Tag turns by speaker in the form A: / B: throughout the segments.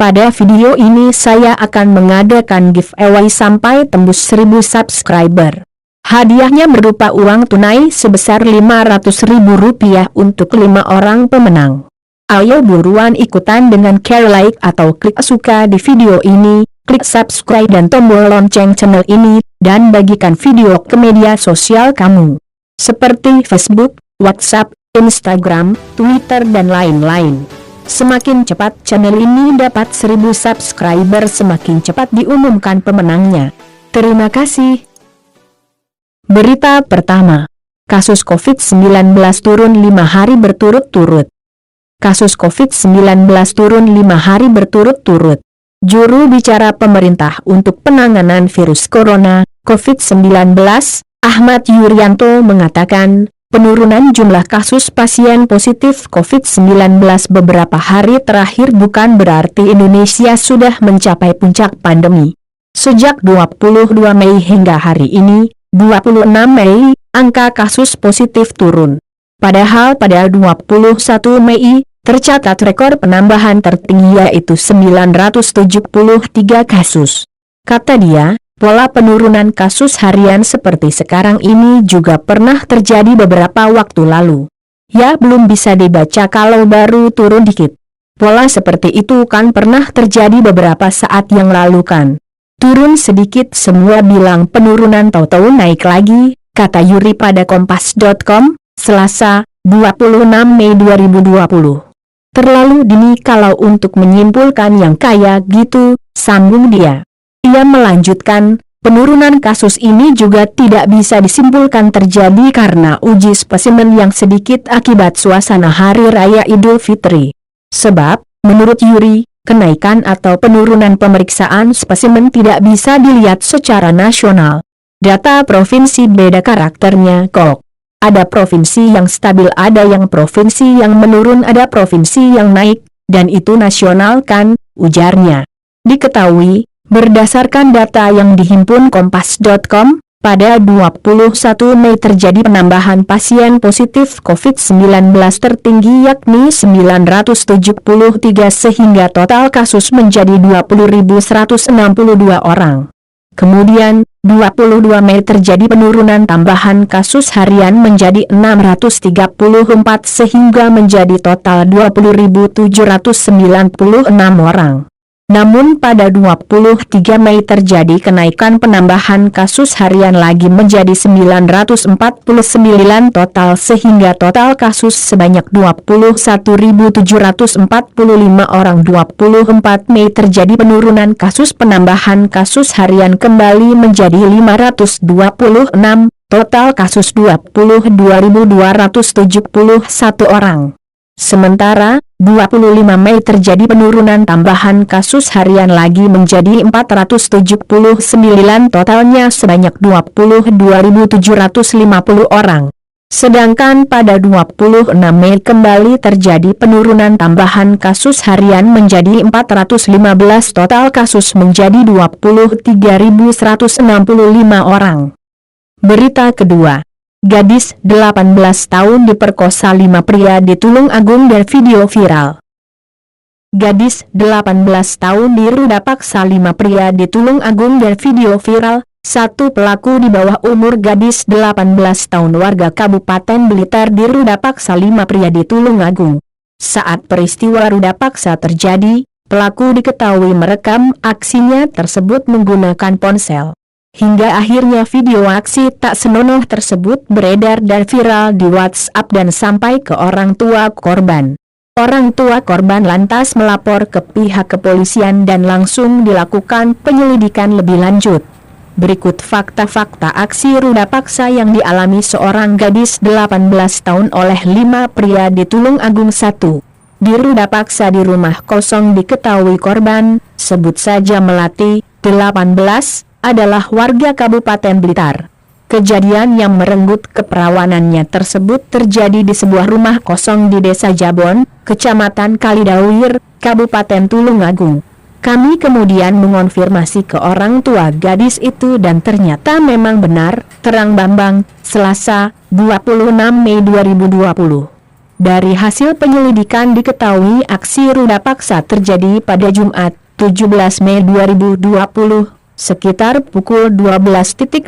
A: Pada video ini saya akan mengadakan giveaway sampai tembus 1000 subscriber. Hadiahnya berupa uang tunai sebesar Rp500.000 untuk 5 orang pemenang. Ayo buruan ikutan dengan care like atau klik suka di video ini, klik subscribe dan tombol lonceng channel ini, dan bagikan video ke media sosial kamu. Seperti Facebook, WhatsApp, Instagram, Twitter dan lain-lain. Semakin cepat channel ini dapat 1000 subscriber, semakin cepat diumumkan pemenangnya. Terima kasih. Berita pertama. Kasus COVID-19 turun 5 hari berturut-turut. Kasus COVID-19 turun 5 hari berturut-turut. Juru bicara pemerintah untuk penanganan virus corona, COVID-19, Ahmad Yuryanto mengatakan, penurunan jumlah kasus pasien positif COVID-19 beberapa hari terakhir bukan berarti Indonesia sudah mencapai puncak pandemi. Sejak 22 Mei hingga hari ini, 26 Mei, angka kasus positif turun. Padahal pada 21 Mei, tercatat rekor penambahan tertinggi yaitu 973 kasus. Kata dia, pola penurunan kasus harian seperti sekarang ini juga pernah terjadi beberapa waktu lalu. Ya belum bisa dibaca kalau baru turun dikit. Pola seperti itu kan pernah terjadi beberapa saat yang lalu kan. Turun sedikit semua bilang penurunan tahu-tahu naik lagi, kata Yuri pada Kompas.com, Selasa, 26 Mei 2020. Terlalu dini kalau untuk menyimpulkan yang kayak gitu, sambung dia. Ia melanjutkan, penurunan kasus ini juga tidak bisa disimpulkan terjadi karena uji spesimen yang sedikit akibat suasana Hari Raya Idul Fitri. Sebab, menurut Yuri, kenaikan atau penurunan pemeriksaan spesimen tidak bisa dilihat secara nasional. Data provinsi beda karakternya kok. Ada provinsi yang stabil, ada yang provinsi yang menurun, ada provinsi yang naik, dan itu nasional kan, ujarnya. Diketahui, berdasarkan data yang dihimpun Kompas.com, pada 21 Mei terjadi penambahan pasien positif COVID-19 tertinggi yakni 973 sehingga total kasus menjadi 20.162 orang. Kemudian, 22 Mei terjadi penurunan tambahan kasus harian menjadi 634 sehingga menjadi total 20.796 orang. Namun pada 23 Mei terjadi kenaikan penambahan kasus harian lagi menjadi 949 total sehingga total kasus sebanyak 21.745 orang. 24 Mei terjadi penurunan kasus, penambahan kasus harian kembali menjadi 526, total kasus 22.271 orang. Sementara, 25 Mei terjadi penurunan tambahan kasus harian lagi menjadi 479, totalnya sebanyak 22.750 orang. Sedangkan pada 26 Mei kembali terjadi penurunan tambahan kasus harian menjadi 415, total kasus menjadi 23.165 orang. Berita kedua. Gadis 18 tahun diperkosa 5 pria di Tulung Agung dan video viral. Gadis 18 tahun diruda paksa 5 pria di Tulung Agung dan video viral. Satu pelaku di bawah umur, gadis 18 tahun warga Kabupaten Blitar diruda paksa 5 pria di Tulung Agung. Saat peristiwa ruda paksa terjadi, pelaku diketahui merekam aksinya tersebut menggunakan ponsel. Hingga akhirnya video aksi tak senonoh tersebut beredar dan viral di WhatsApp dan sampai ke orang tua korban. Orang tua korban lantas melapor ke pihak kepolisian dan langsung dilakukan penyelidikan lebih lanjut. Berikut fakta-fakta aksi ruda paksa yang dialami seorang gadis 18 tahun oleh 5 pria di Tulung Agung. 1. Diruda paksa di rumah kosong diketahui korban, sebut saja Melati, 18, adalah warga Kabupaten Blitar. Kejadian yang merenggut keperawanannya tersebut terjadi di sebuah rumah kosong di Desa Jabon, Kecamatan Kalidawir, Kabupaten Tulung Agung. Kami kemudian mengonfirmasi ke orang tua gadis itu dan ternyata memang benar, terang Bambang, Selasa, 26 Mei 2020. Dari hasil penyelidikan diketahui aksi ruda paksa terjadi pada Jumat, 17 Mei 2020, sekitar pukul 12.00.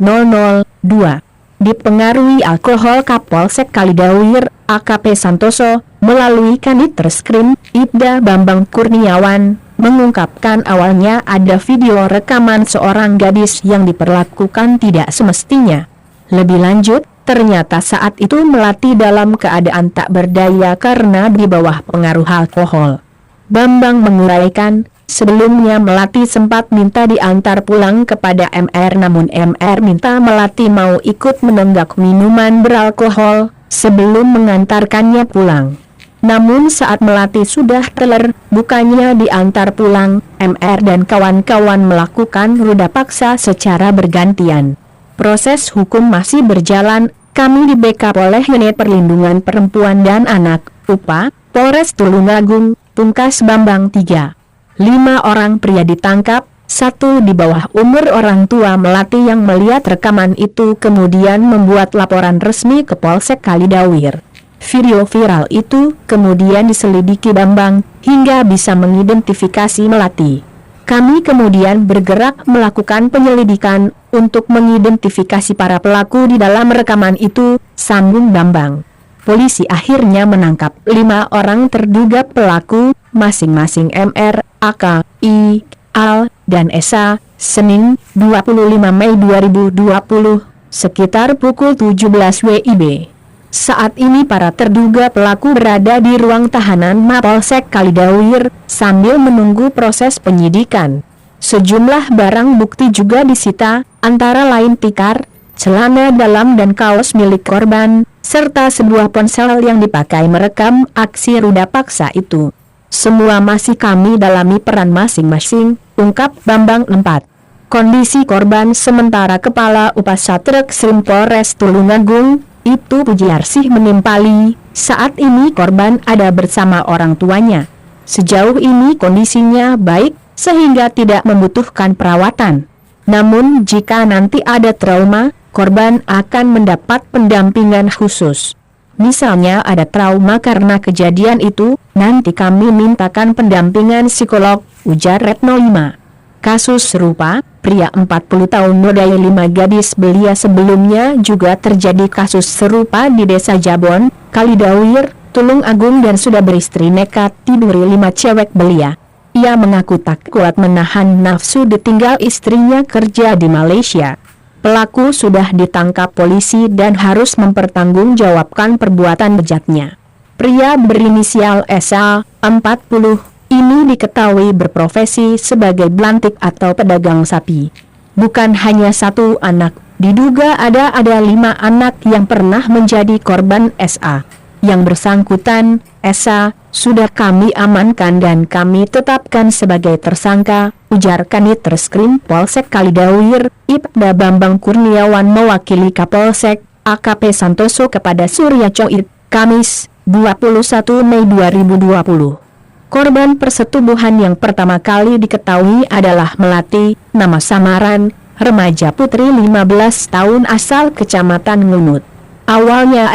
A: Dipengaruhi alkohol, Kapolsek Kalidawir, AKP Santoso, melalui Kanit Reskrim, Ibda Bambang Kurniawan, mengungkapkan awalnya ada video rekaman seorang gadis yang diperlakukan tidak semestinya. Lebih lanjut, ternyata saat itu Melati dalam keadaan tak berdaya karena di bawah pengaruh alkohol. Bambang menguraikan, sebelumnya Melati sempat minta diantar pulang kepada MR, namun MR minta Melati mau ikut menenggak minuman beralkohol sebelum mengantarkannya pulang. Namun saat Melati sudah teler, bukannya diantar pulang, MR dan kawan-kawan melakukan ruda paksa secara bergantian. Proses hukum masih berjalan, kami di backup oleh Unit Perlindungan Perempuan dan Anak, UPA, Polres Tulungagung, pungkas Bambang. 3. 5 orang pria ditangkap, 1 di bawah umur. Orang tua Melati yang melihat rekaman itu kemudian membuat laporan resmi ke Polsek Kalidawir. Video viral itu kemudian diselidiki Bambang, hingga bisa mengidentifikasi Melati. Kami kemudian bergerak melakukan penyelidikan untuk mengidentifikasi para pelaku di dalam rekaman itu, sambung Bambang. Polisi akhirnya menangkap 5 orang terduga pelaku, masing-masing MR, AK, I, Al, dan Esa, Senin, 25 Mei 2020, sekitar pukul 17 WIB. Saat ini para terduga pelaku berada di ruang tahanan Mapolsek Kalidawir, sambil menunggu proses penyidikan. Sejumlah barang bukti juga disita, antara lain tikar, celana dalam dan kaos milik korban, serta sebuah ponsel yang dipakai merekam aksi ruda paksa itu. Semua masih kami dalami peran masing-masing, ungkap Bambang. 4. Kondisi korban sementara Kepala Upasatreskrim Polres Tulungagung, Ibtu Pujiarsih menimpali, saat ini korban ada bersama orang tuanya. Sejauh ini kondisinya baik, sehingga tidak membutuhkan perawatan. Namun jika nanti ada trauma, korban akan mendapat pendampingan khusus. Misalnya ada trauma karena kejadian itu, nanti kami mintakan pendampingan psikolog, ujar Retno. 5. Kasus serupa, pria 40 tahun nodai 5 gadis belia. Sebelumnya juga terjadi kasus serupa di Desa Jabon, Kalidawir, Tulungagung dan sudah beristri nekat tiduri 5 cewek belia. Ia mengaku tak kuat menahan nafsu ditinggal istrinya kerja di Malaysia. Pelaku sudah ditangkap polisi dan harus mempertanggungjawabkan perbuatan bejatnya. Pria berinisial SA, 40, ini diketahui berprofesi sebagai belantik atau pedagang sapi. Bukan hanya 1 anak, diduga ada 5 anak yang pernah menjadi korban SA. Yang bersangkutan, SA, sudah kami amankan dan kami tetapkan sebagai tersangka, ujar Kanit Reskrim Polsek Kalidawir, Ibda Bambang Kurniawan mewakili Kapolsek, AKP Santoso kepada Surya Coid, Kamis, 21 Mei 2020. Korban persetubuhan yang pertama kali diketahui adalah Melati, nama samaran, remaja putri 15 tahun asal Kecamatan Ngunut. Awalnya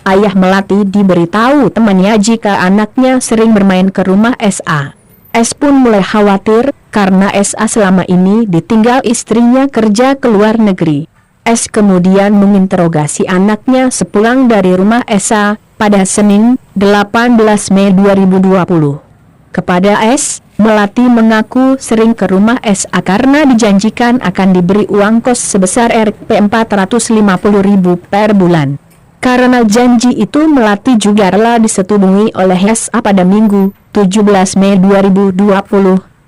A: ayah Melati diberitahu temannya jika anaknya sering bermain ke rumah SA. Pun mulai khawatir, karena SA selama ini ditinggal istrinya kerja ke luar negeri. Kemudian menginterogasi anaknya sepulang dari rumah SA, pada Senin, 18 Mei 2020. Kepada Melati mengaku sering ke rumah SA karena dijanjikan akan diberi uang kos sebesar Rp450.000 per bulan. Karena janji itu Melati juga rela disetubungi oleh SA pada Minggu, 17 Mei 2020,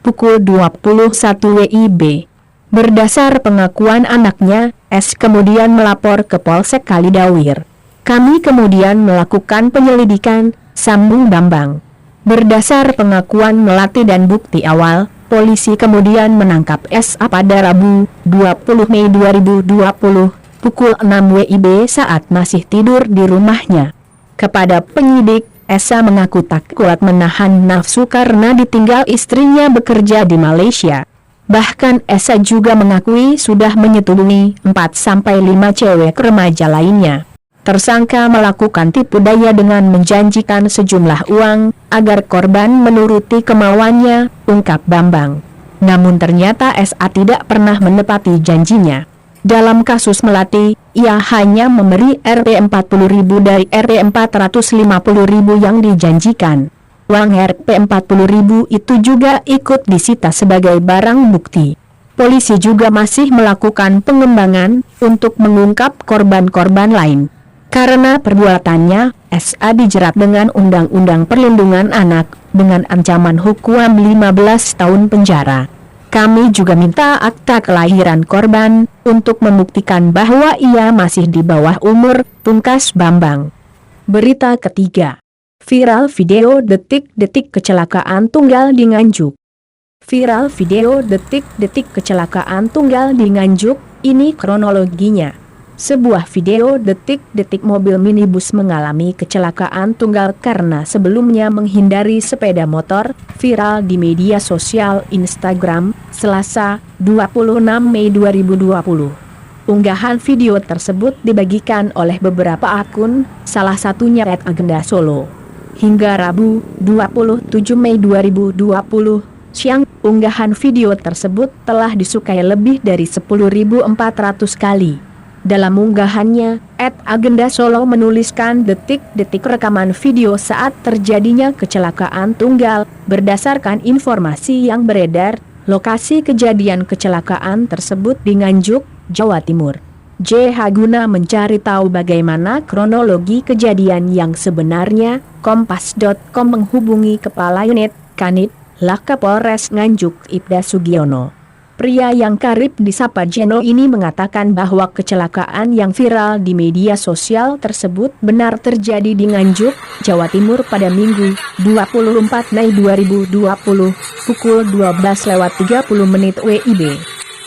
A: pukul 21 WIB. Berdasar pengakuan anaknya, kemudian melapor ke Polsek Kalidawir. Kami kemudian melakukan penyelidikan, sambung Bambang. Berdasar pengakuan Melati dan bukti awal, polisi kemudian menangkap SA pada Rabu, 20 Mei 2020, pukul 6 WIB saat masih tidur di rumahnya. Kepada penyidik, SA mengaku tak kuat menahan nafsu karena ditinggal istrinya bekerja di Malaysia. Bahkan SA juga mengakui sudah menyetubungi 4-5 cewek remaja lainnya. Tersangka melakukan tipu daya dengan menjanjikan sejumlah uang agar korban menuruti kemauannya, ungkap Bambang. Namun ternyata SA tidak pernah menepati janjinya. Dalam kasus Melati, ia hanya memberi Rp 40.000 dari Rp 450.000 yang dijanjikan. Uang Rp 40.000 itu juga ikut disita sebagai barang bukti. Polisi juga masih melakukan pengembangan untuk mengungkap korban-korban lain. Karena perbuatannya, SA dijerat dengan Undang-Undang Perlindungan Anak dengan ancaman hukuman 15 tahun penjara. Kami juga minta akta kelahiran korban untuk membuktikan bahwa ia masih di bawah umur, pungkas Bambang. Berita ketiga. Viral video detik-detik kecelakaan tunggal di Nganjuk. Viral video detik-detik kecelakaan tunggal di Nganjuk, ini kronologinya. Sebuah video detik-detik mobil minibus mengalami kecelakaan tunggal karena sebelumnya menghindari sepeda motor, viral di media sosial Instagram, Selasa, 26 Mei 2020. Unggahan video tersebut dibagikan oleh beberapa akun, salah satunya @agenda Solo. Hingga Rabu, 27 Mei 2020, siang, unggahan video tersebut telah disukai lebih dari 10.400 kali. Dalam unggahannya, @agenda Solo menuliskan detik-detik rekaman video saat terjadinya kecelakaan tunggal. Berdasarkan informasi yang beredar, lokasi kejadian kecelakaan tersebut di Nganjuk, Jawa Timur. JH guna mencari tahu bagaimana kronologi kejadian yang sebenarnya, Kompas.com menghubungi Kepala Unit Kanit, Laka Polres Nganjuk Ibda Sugiono. Pria yang karib disapa Jeno ini mengatakan bahwa kecelakaan yang viral di media sosial tersebut benar terjadi di Nganjuk, Jawa Timur pada Minggu, 24 Mei 2020, pukul 12:30 WIB.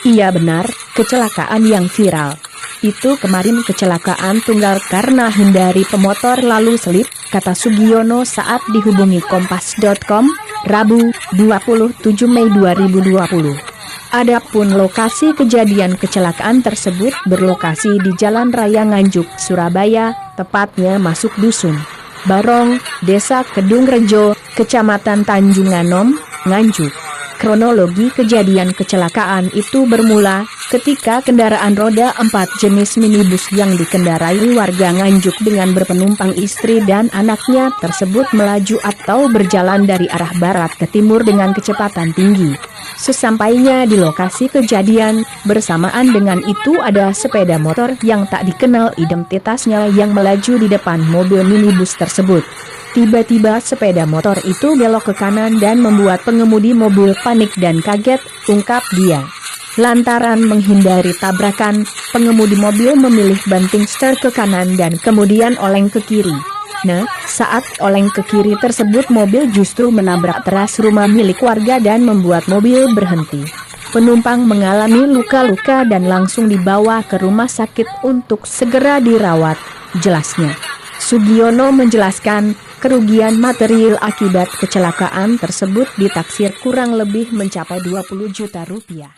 A: Iya benar, kecelakaan yang viral. Itu kemarin kecelakaan tunggal karena hindari pemotor lalu selip, kata Sugiono saat dihubungi Kompas.com, Rabu, 27 Mei 2020. Adapun lokasi kejadian kecelakaan tersebut berlokasi di Jalan Raya Nganjuk, Surabaya, tepatnya masuk Dusun Barong, Desa Kedung Rejo, Kecamatan Tanjung Anom, Nganjuk. Kronologi kejadian kecelakaan itu bermula ketika kendaraan roda 4 jenis minibus yang dikendarai warga Nganjuk dengan berpenumpang istri dan anaknya tersebut melaju atau berjalan dari arah barat ke timur dengan kecepatan tinggi. Sesampainya di lokasi kejadian, bersamaan dengan itu ada sepeda motor yang tak dikenal identitasnya yang melaju di depan mobil minibus tersebut. Tiba-tiba sepeda motor itu belok ke kanan dan membuat pengemudi mobil panik dan kaget, ungkap dia. Lantaran menghindari tabrakan, pengemudi mobil memilih banting setir ke kanan dan kemudian oleng ke kiri. Nah, saat oleng ke kiri tersebut mobil justru menabrak teras rumah milik warga dan membuat mobil berhenti. Penumpang mengalami luka-luka dan langsung dibawa ke rumah sakit untuk segera dirawat, jelasnya. Sugiono menjelaskan, kerugian material akibat kecelakaan tersebut ditaksir kurang lebih mencapai 20 juta rupiah.